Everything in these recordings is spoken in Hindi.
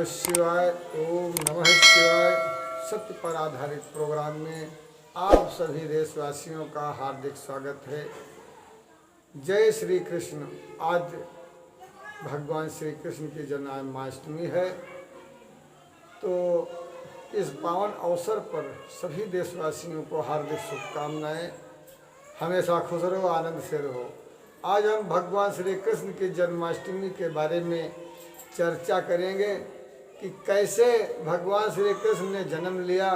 शिवाय। ओम नमः शिवाय। सत्य पर आधारित प्रोग्राम में आप सभी देशवासियों का हार्दिक स्वागत है। जय श्री कृष्ण। आज भगवान श्री कृष्ण की जन्माष्टमी है, तो इस पावन अवसर पर सभी देशवासियों को हार्दिक शुभकामनाएं। हमेशा खुश रहो, आनंद से रहो। आज हम भगवान श्री कृष्ण की जन्माष्टमी के बारे में चर्चा करेंगे कि कैसे भगवान श्री कृष्ण ने जन्म लिया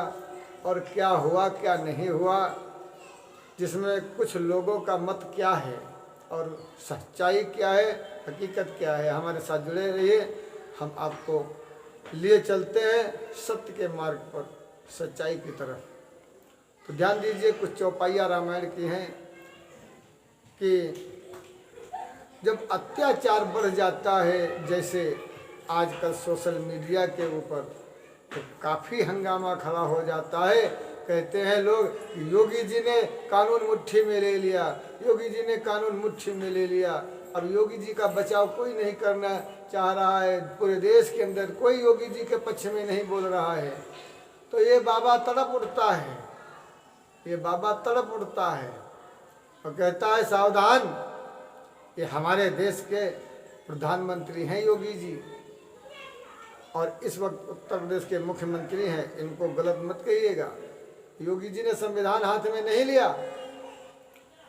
और क्या हुआ क्या नहीं हुआ, जिसमें कुछ लोगों का मत क्या है और सच्चाई क्या है, हकीकत क्या है। हमारे साथ जुड़े रहिए, हम आपको लिए चलते हैं सत्य के मार्ग पर, सच्चाई की तरफ। तो ध्यान दीजिए, कुछ चौपाइयाँ रामायण की हैं कि जब अत्याचार बढ़ जाता है, जैसे आजकल सोशल मीडिया के ऊपर, तो काफ़ी हंगामा खड़ा हो जाता है। कहते हैं लोग कि योगी जी ने कानून मुट्ठी में ले लिया, योगी जी ने कानून मुट्ठी में ले लिया। अब योगी जी का बचाव कोई नहीं करना चाह रहा है, पूरे देश के अंदर कोई योगी जी के पक्ष में नहीं बोल रहा है। तो ये बाबा तड़प उठता है, ये बाबा तड़प उठता है और कहता है सावधान, ये हमारे देश के प्रधानमंत्री हैं योगी जी, और इस वक्त उत्तर प्रदेश के मुख्यमंत्री हैं, इनको गलत मत कहिएगा। योगी जी ने संविधान हाथ में नहीं लिया।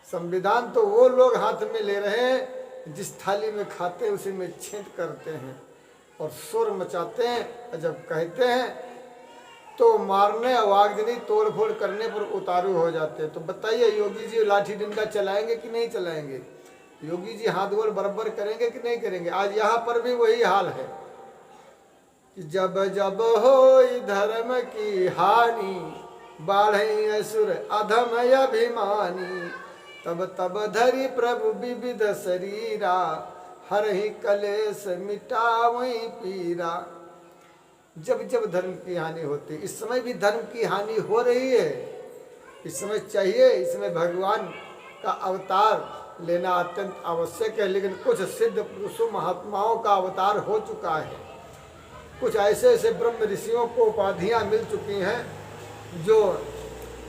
संविधान तो वो लोग हाथ में ले रहे हैं जिस थाली में खाते हैं उसी में छेद करते हैं और शोर मचाते हैं, और जब कहते हैं तो मारने, आवागजनी, तोड़ फोड़ करने पर उतारू हो जाते हैं। तो बताइए, योगी जी लाठी डंडा चलाएंगे कि नहीं चलाएंगे? योगी जी हाथ गोल बराबर करेंगे कि नहीं करेंगे? आज यहाँ पर भी वही हाल है कि जब जब होई धर्म की हानि, बाढ़ई असुर अधम अभिमानी, तब तब धरि प्रभु विविध शरीरा, हरहि कलेश मिटावई पीरा। जब जब धर्म की हानि होती, इस समय भी धर्म की हानि हो रही है। इस समय चाहिए, इसमें भगवान का अवतार लेना अत्यंत आवश्यक है। लेकिन कुछ सिद्ध पुरुषों, महात्माओं का अवतार हो चुका है। कुछ ऐसे ऐसे ब्रह्म ऋषियों को उपाधियाँ मिल चुकी हैं जो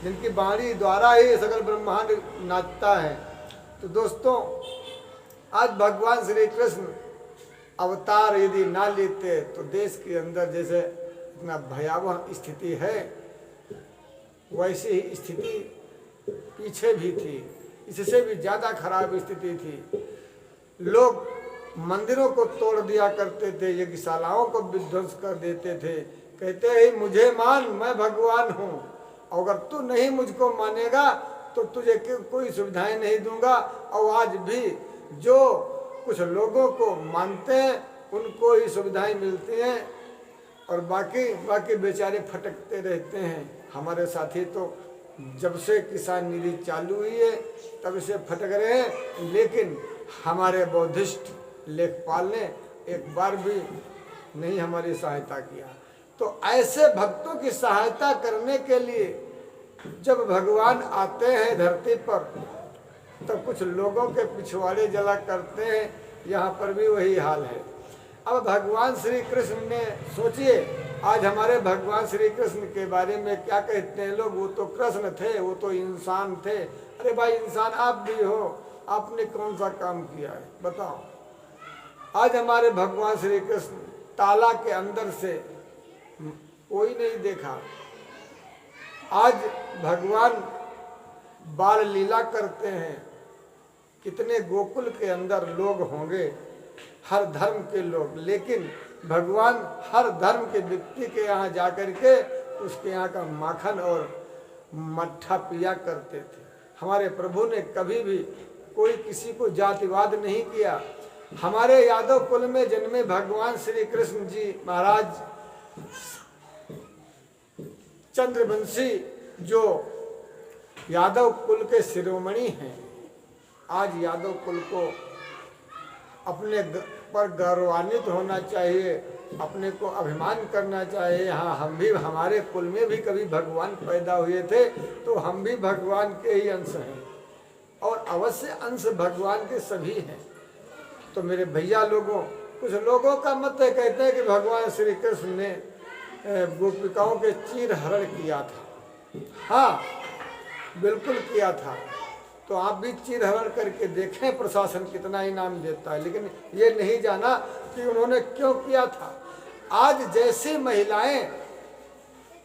जिनकी वाणी द्वारा ही सकल ब्रह्मांड नाचता है। तो दोस्तों, आज भगवान श्री कृष्ण अवतार यदि ना लेते तो देश के अंदर जैसे इतना भयावह स्थिति है, वैसी ही स्थिति पीछे भी थी, इससे भी ज़्यादा खराब स्थिति थी। लोग मंदिरों को तोड़ दिया करते थे, यज्ञशालाओं को विध्वंस कर देते थे। कहते हैं मुझे मान, मैं भगवान हूँ, अगर तू नहीं मुझको मानेगा तो तुझे कोई सुविधाएं नहीं दूंगा। और आज भी जो कुछ लोगों को मानते हैं उनको ही सुविधाएं मिलती हैं, और बाकी बेचारे फटकते रहते हैं। हमारे साथी तो जब से किसान निधि चालू हुई है तब से फटक रहे हैं, लेकिन हमारे बौद्धिस्ट लेखपाल ने एक बार भी नहीं हमारी सहायता किया। तो ऐसे भक्तों की सहायता करने के लिए जब भगवान आते हैं धरती पर, तो कुछ लोगों के पिछवाड़े जला करते हैं। यहाँ पर भी वही हाल है। अब भगवान श्री कृष्ण ने, सोचिए, आज हमारे भगवान श्री कृष्ण के बारे में क्या कहते हैं लोग, वो तो कृष्ण थे, वो तो इंसान थे। अरे भाई, इंसान आप भी हो, आपने कौन सा काम किया है बताओ? आज हमारे भगवान श्री कृष्ण ताला के अंदर से कोई नहीं देखा। आज भगवान बाल लीला करते हैं। कितने गोकुल के अंदर लोग होंगे, हर धर्म के लोग, लेकिन भगवान हर धर्म के व्यक्ति के यहाँ जाकर के उसके यहाँ का माखन और मट्ठा पिया करते थे। हमारे प्रभु ने कभी भी कोई किसी को जातिवाद नहीं किया। हमारे यादव कुल में जन्मे भगवान श्री कृष्ण जी महाराज चंद्रवंशी, जो यादव कुल के शिरोमणि हैं, आज यादव कुल को अपने पर गौरवान्वित होना चाहिए, अपने को अभिमान करना चाहिए। हाँ, हम भी, हमारे कुल में भी कभी भगवान पैदा हुए थे, तो हम भी भगवान के ही अंश हैं, और अवश्य अंश भगवान के सभी हैं। तो मेरे भैया लोगों, कुछ लोगों का मत है, कहते हैं कि भगवान श्री कृष्ण ने गोपिकाओं के चीर हरण किया था। हाँ, बिल्कुल किया था। तो आप भी चीर हरण करके देखें प्रशासन कितना इनाम देता है, लेकिन ये नहीं जाना कि उन्होंने क्यों किया था। आज जैसी महिलाएं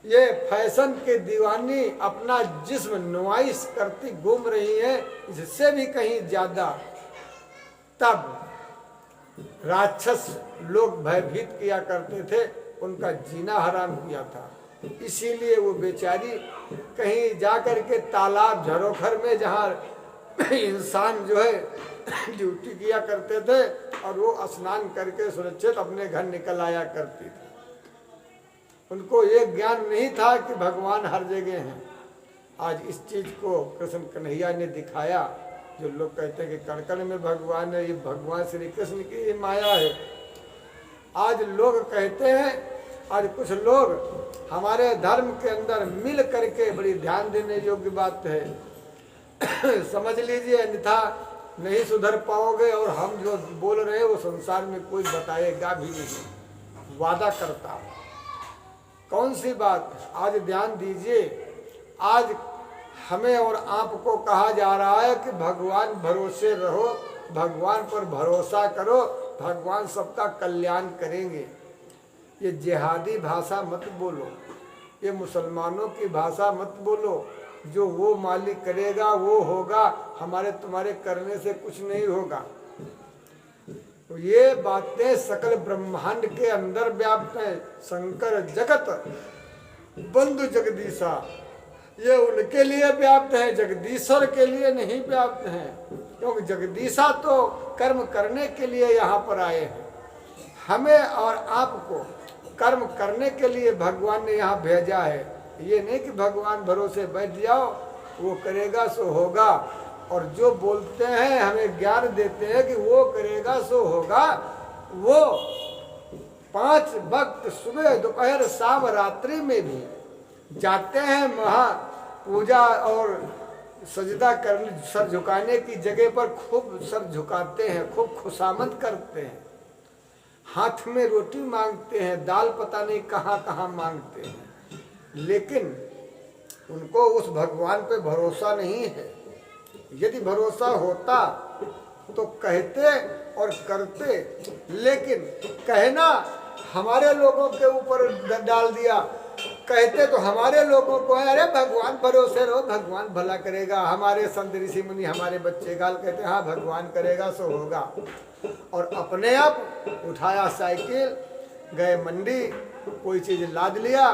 ये फैशन के दीवानी अपना जिस्म नुमाइश करती घूम रही हैं, इससे भी कहीं ज्यादा तब राक्षस लोग भयभीत किया करते थे, उनका जीना हराम किया था। इसीलिए वो बेचारी कहीं जाकर के तालाब झरोखर में जहाँ इंसान जो है ड्यूटी किया करते थे, और वो स्नान करके सुरक्षित अपने घर निकल आया करती थी। उनको ये ज्ञान नहीं था कि भगवान हर जगह हैं। आज इस चीज को कृष्ण कन्हैया ने दिखाया। जो लोग कहते हैं कि कण कण में भगवान है, ये भगवान श्री कृष्ण की ये माया है। आज लोग कहते हैं, आज कुछ लोग हमारे धर्म के अंदर मिल करके, बड़ी ध्यान देने योग्य बात है समझ लीजिए, अन्यथा नहीं सुधर पाओगे। और हम जो बोल रहे हैं वो संसार में कोई बताएगा भी नहीं, वादा करता। कौन सी बात? आज ध्यान दीजिए, आज हमें और आपको कहा जा रहा है कि भगवान भरोसे रहो, भगवान पर भरोसा करो, भगवान सबका कल्याण करेंगे। ये जिहादी भाषा मत बोलो, ये मुसलमानों की भाषा मत बोलो। जो वो मालिक करेगा वो होगा, हमारे तुम्हारे करने से कुछ नहीं होगा। तो ये बातें सकल ब्रह्मांड के अंदर व्याप्त है। शंकर जगत बंधु जगदीशा, ये उनके लिए व्याप्त है, जगदीश्वर के लिए नहीं व्याप्त है। क्योंकि जगदीशा तो कर्म करने के लिए यहाँ पर आए हैं। हमें और आपको कर्म करने के लिए भगवान ने यहाँ भेजा है। ये नहीं कि भगवान भरोसे बैठ जाओ, वो करेगा सो होगा। और जो बोलते हैं, हमें ज्ञान देते हैं कि वो करेगा सो होगा, वो 5 वक्त सुबह दोपहर शाम रात्रि में भी जाते हैं महा पूजा और सजदा करने, सर झुकाने की जगह पर खूब सर झुकाते हैं, खूब खुशामद करते हैं, हाथ में रोटी मांगते हैं, दाल पता नहीं कहाँ कहाँ मांगते हैं। लेकिन उनको उस भगवान पे भरोसा नहीं है। यदि भरोसा होता तो कहते और करते, लेकिन कहना हमारे लोगों के ऊपर डाल दिया। कहते तो हमारे लोगों को है, अरे भगवान भरोसे रहो, भगवान भला करेगा। हमारे संत ऋषि मुनि, हमारे बच्चे गाल कहते हैं, हाँ भगवान करेगा सो होगा। और अपने आप उठाया साइकिल, गए मंडी, कोई चीज़ लाद लिया,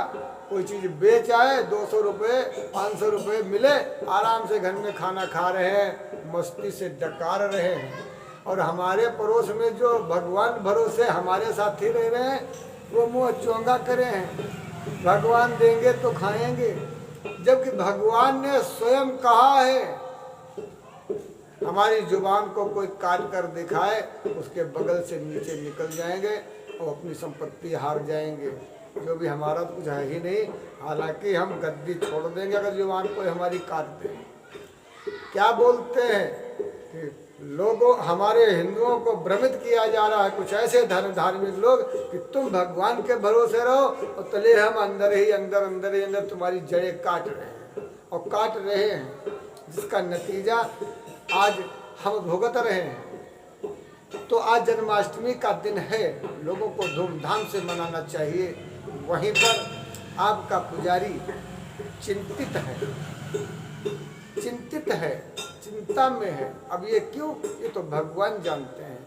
कोई चीज़ बेच आए, 200 रुपये 500 रुपये मिले, आराम से घर में खाना खा रहे हैं, मस्ती से डकार रहे हैं। और हमारे पड़ोस में जो भगवान भरोसे हमारे साथी रह रहे हैं, वो मुँह चोंगा करे हैं, भगवान देंगे तो खाएंगे। जबकि भगवान ने स्वयं कहा है, हमारी जुबान को कोई काट कर दिखाए, उसके बगल से नीचे निकल जाएंगे और अपनी संपत्ति हार जाएंगे। जो भी हमारा तो कुछ है ही नहीं, हालांकि हम गद्दी छोड़ देंगे अगर जुबान कोई हमारी काट दे। क्या बोलते हैं कि लोगों, हमारे हिंदुओं को भ्रमित किया जा रहा है, कुछ ऐसे धार्मिक लोग कि तुम भगवान के भरोसे रहो और तले हम अंदर ही अंदर तुम्हारी जड़ें काट रहे हैं और काट रहे हैं, जिसका नतीजा आज हम भुगत रहे हैं। तो आज जन्माष्टमी का दिन है, लोगों को धूमधाम से मनाना चाहिए। वहीं पर आपका पुजारी चिंतित है, चिंता में है। अब ये क्यों? ये तो भगवान जानते हैं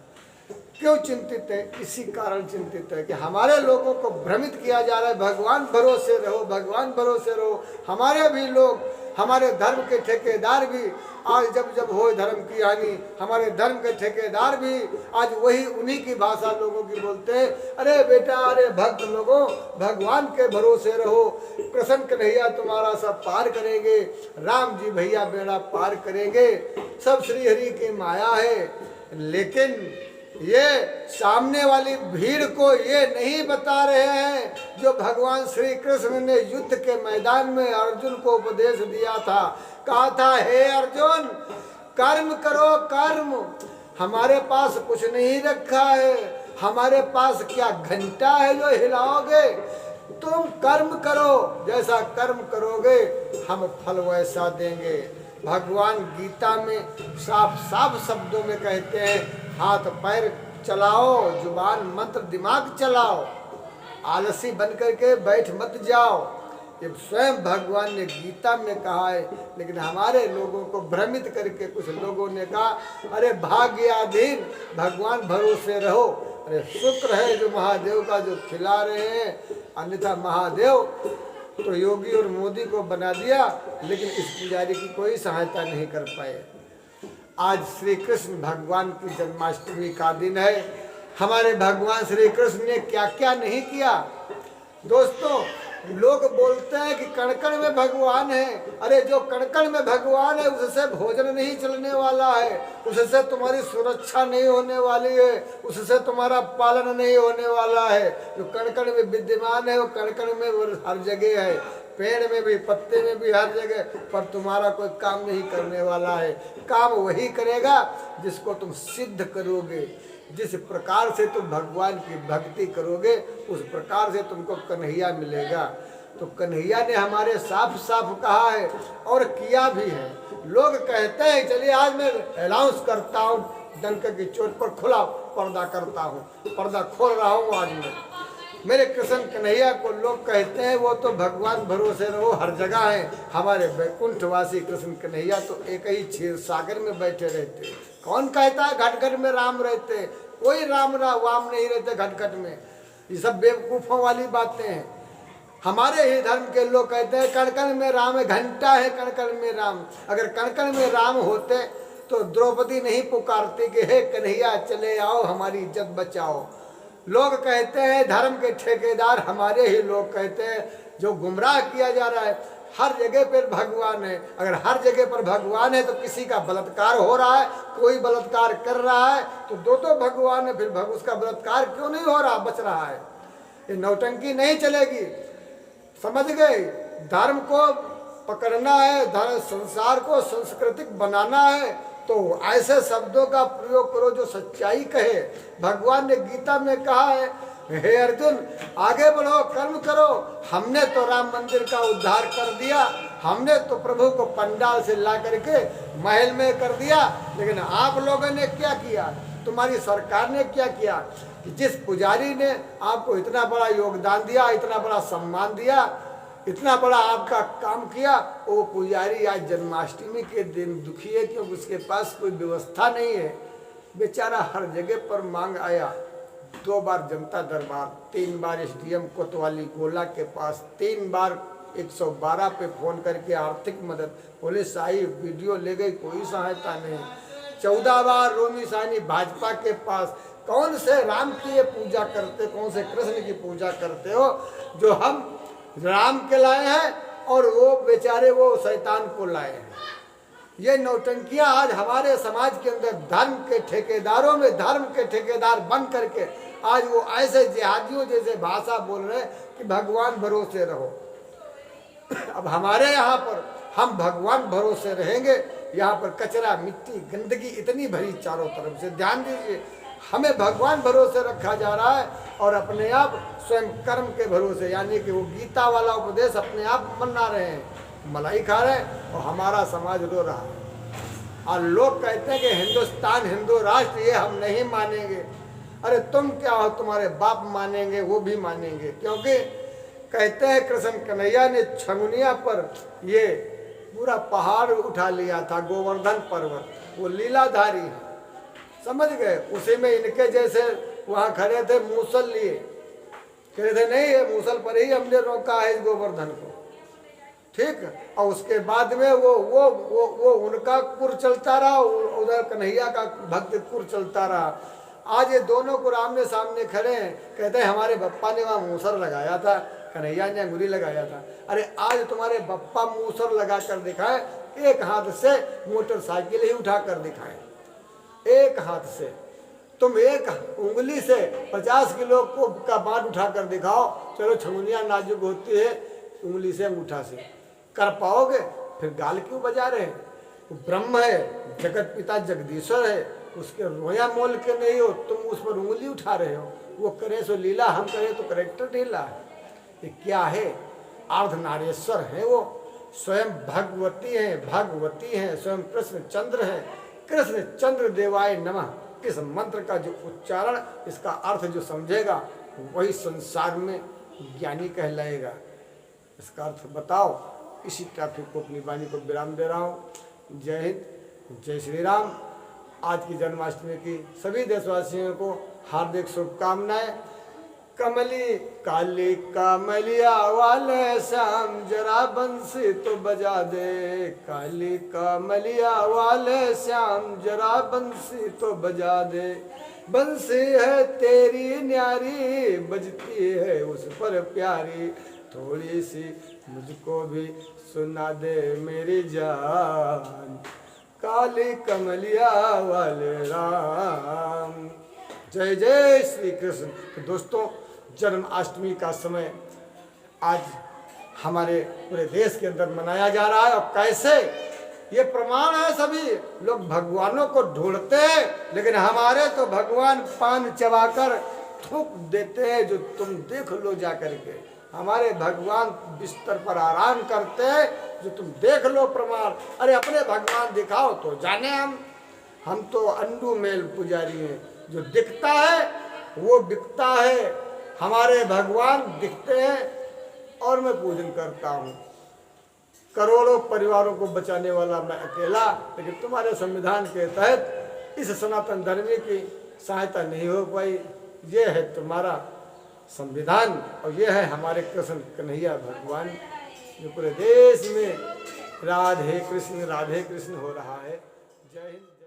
क्यों चिंतित है। इसी कारण चिंतित है कि हमारे लोगों को भ्रमित किया जा रहा है, भगवान भरोसे रहो, भगवान भरोसे रहो। हमारे भी लोग, हमारे धर्म के ठेकेदार भी आज जब हो धर्म की हानि, हमारे धर्म के ठेकेदार भी आज वही उन्हीं की भाषा लोगों की बोलते हैं, अरे बेटा, अरे भक्त लोगों, भगवान के भरोसे रहो, कृष्ण कन्हैया तुम्हारा सब पार करेंगे, राम जी भैया बेड़ा पार करेंगे, सब श्री हरि की माया है। लेकिन ये सामने वाली भीड़ को ये नहीं बता रहे हैं जो भगवान श्री कृष्ण ने युद्ध के मैदान में अर्जुन को उपदेश दिया था। कहा था, हे अर्जुन, कर्म करो कर्म, हमारे पास कुछ नहीं रखा है, हमारे पास क्या घंटा है जो हिलाओगे? तुम कर्म करो, जैसा कर्म करोगे हम फल वैसा देंगे। भगवान गीता में साफ साफ शब्दों में कहते हैं, हाथ पैर चलाओ, जुबान मंत्र दिमाग चलाओ, आलसी बन करके बैठ मत जाओ। ये स्वयं भगवान ने गीता में कहा है। लेकिन हमारे लोगों को भ्रमित करके कुछ लोगों ने कहा, अरे भाग्याधीन, भगवान भरोसे रहो। अरे शुक्र है जो महादेव का जो खिला रहे हैं, अन्यथा महादेव तो योगी और मोदी को बना दिया, लेकिन इस पुजारी की कोई सहायता नहीं कर पाए। आज श्री कृष्ण भगवान की जन्माष्टमी का दिन है। हमारे भगवान श्री कृष्ण ने क्या क्या नहीं किया। दोस्तों, लोग बोलते हैं कि कण-कण में भगवान है। अरे जो कण-कण में भगवान है उससे भोजन नहीं चलने वाला है, उससे तुम्हारी सुरक्षा नहीं होने वाली है, उससे तुम्हारा पालन नहीं होने वाला है। जो कण-कण में विद्यमान है वो कण-कण में हर जगह है, पेड़ में भी, पत्ते में भी, हर जगह। पर तुम्हारा कोई काम नहीं करने वाला है। काम वही करेगा जिसको तुम सिद्ध करोगे। जिस प्रकार से तुम भगवान की भक्ति करोगे उस प्रकार से तुमको कन्हैया मिलेगा। तो कन्हैया ने हमारे साफ साफ कहा है और किया भी है। लोग कहते हैं चलिए आज मैं अनाउंस करता हूँ, डंक की चोट पर खुला पर्दा करता हूँ, पर्दा खोल रहा हूँ आज मैं। मेरे कृष्ण कन्हैया को लोग कहते हैं वो तो भगवान भरोसे रहो हर जगह है। हमारे वैकुंठवासी कृष्ण कन्हैया तो एक ही क्षीर सागर में बैठे रहते। कौन कहता है घट घट में राम रहते? कोई राम वाम नहीं रहते घट घट में। ये सब बेवकूफ़ों वाली बातें हैं। हमारे ही धर्म के लोग कहते हैं कण कण में राम है, घंटा है कण कण में राम। अगर कण कण में राम होते तो द्रौपदी नहीं पुकारती कि हे कन्हैया चले आओ हमारी इज्जत बचाओ। लोग कहते हैं धर्म के ठेकेदार हमारे ही लोग कहते हैं, जो गुमराह किया जा रहा है। हर जगह पर भगवान है। अगर हर जगह पर भगवान है तो किसी का बलात्कार हो रहा है, कोई बलात्कार कर रहा है तो दो भगवान है, फिर उसका बलात्कार क्यों नहीं हो रहा, बच रहा है? ये नौटंकी नहीं चलेगी। समझ गए? धर्म को पकड़ना है, धर्म संसार को सांस्कृतिक बनाना है तो ऐसे शब्दों का प्रयोग करो जो सच्चाई कहे। भगवान ने गीता में कहा है, हे अर्जुन आगे बढ़ो, कर्म करो। हमने तो राम मंदिर का उद्धार कर दिया, हमने तो प्रभु को पंडाल से ला करके महल में कर दिया, लेकिन आप लोगों ने क्या किया? तुम्हारी सरकार ने क्या किया कि जिस पुजारी ने आपको इतना बड़ा योगदान दिया, इतना बड़ा सम्मान दिया, इतना बड़ा आपका काम किया, वो पुजारी आज जन्माष्टमी के दिन दुखी है क्योंकि उसके पास कोई व्यवस्था नहीं है। बेचारा हर जगह पर मांग आया, 2 बार जनता दरबार, 3 बार SDM कोतवाली गोला के पास, 3 बार 112 पे फोन करके आर्थिक मदद, पुलिस आई वीडियो ले गई, कोई सहायता नहीं। 14 बार रोमी साहनी भाजपा के पास। कौन से राम की ये पूजा करते, कौन से कृष्ण की पूजा करते हो जो हम राम के लाए हैं और वो बेचारे वो शैतान को लाए हैं? ये नौटंकियां आज हमारे समाज के अंदर धर्म के ठेकेदारों में धर्म के ठेकेदार बन करके आज वो ऐसे जिहादियों जैसे भाषा बोल रहे हैं कि भगवान भरोसे रहो। अब हमारे यहाँ पर हम भगवान भरोसे रहेंगे, यहाँ पर कचरा मिट्टी गंदगी इतनी भरी चारों तरफ से। ध्यान दीजिए, हमें भगवान भरोसे रखा जा रहा है और अपने आप स्वयं कर्म के भरोसे, यानी कि वो गीता वाला उपदेश अपने आप मना रहे हैं, मलाई खा रहे हैं और हमारा समाज रो रहा है। और लोग कहते हैं कि हिंदुस्तान हिंदू राष्ट्र, ये हम नहीं मानेंगे। अरे तुम क्या हो, तुम्हारे बाप मानेंगे, वो भी मानेंगे, क्योंकि कहते हैं कृष्ण कन्हैया ने छमुनिया पर ये पूरा पहाड़ उठा लिया था, गोवर्धन पर्वत, वो लीलाधारी है। समझ गए? उसी में इनके जैसे वहाँ खड़े थे, मूसल लिए, कह थे नहीं है मूसल पर ही हमने रोका है इस गोवर्धन को, ठीक। और उसके बाद में वो उनका कुर चलता रहा, उधर कन्हैया का भक्त कुर चलता रहा। आज ये दोनों को आमने सामने खड़े हैं, कहते हैं हमारे बप्पा ने वहाँ मूसर लगाया था, कन्हैया ने अंगुली लगाया था। अरे आज तुम्हारे बप्पा मूसर लगा कर दिखाए, एक हाथ से मोटरसाइकिल ही उठा कर दिखाए, एक हाथ से। तुम एक उंगली से 50 किलो को का बांट उठा कर दिखाओ, चलो छमुनिया नाजुक होती है, उंगली से अंगूठा से कर पाओगे? फिर गाल क्यों बजा रहे हैं? ब्रह्म है, जगत पिता जगदीश्वर है, उसके रोया मोल के नहीं हो, तुम उस पर उंगली उठा रहे हो। वो करे सो लीला, हम करें तो करेक्टर ढीला है। ये क्या है? अर्धनारेश्वर है वो, स्वयं भगवती है, भगवती है, स्वयं कृष्ण चंद्र है। कृष्ण चंद्र देवाय नमः, इस मंत्र का जो उच्चारण, इसका अर्थ जो समझेगा वही संसार में ज्ञानी कहलाएगा। इसका अर्थ बताओ। इसी टॉपिक को अपनी वाणी को विराम दे रहा हूँ। जय हिंद, जय श्री राम। आज की जन्माष्टमी की सभी देशवासियों को हार्दिक शुभकामनाएं। कमली काली कमलिया वाले श्याम जरा बंसी तो बजा दे, काली कमलिया वाले श्याम जरा बंसी तो बजा दे। बंसी है तेरी न्यारी, बजती है उस पर प्यारी, थोड़ी सी मुझको भी सुना दे मेरी जान, काली कमलिया वाले राम। जय जय श्री कृष्ण। तो दोस्तों, जन्माष्टमी का समय आज हमारे पूरे देश के अंदर मनाया जा रहा है। और कैसे ये प्रमाण है, सभी लोग भगवानों को ढूंढते हैं, लेकिन हमारे तो भगवान पान चबाकर थूक देते हैं, जो तुम देख लो जा करके। हमारे भगवान बिस्तर पर आराम करते हैं, जो तुम देख लो प्रमाण। अरे अपने भगवान दिखाओ तो जाने हम तो अंडू मेल पुजारी हैं। जो दिखता है वो बिकता है। हमारे भगवान दिखते हैं और मैं पूजन करता हूँ। करोड़ों परिवारों को बचाने वाला मैं अकेला, लेकिन तुम्हारे संविधान के तहत इस सनातन धर्म की सहायता नहीं हो पाई। ये है तुम्हारा संविधान और ये है हमारे कृष्ण कन्हैया भगवान, जो पूरे देश में राधे कृष्ण हो रहा है। जय हिंद।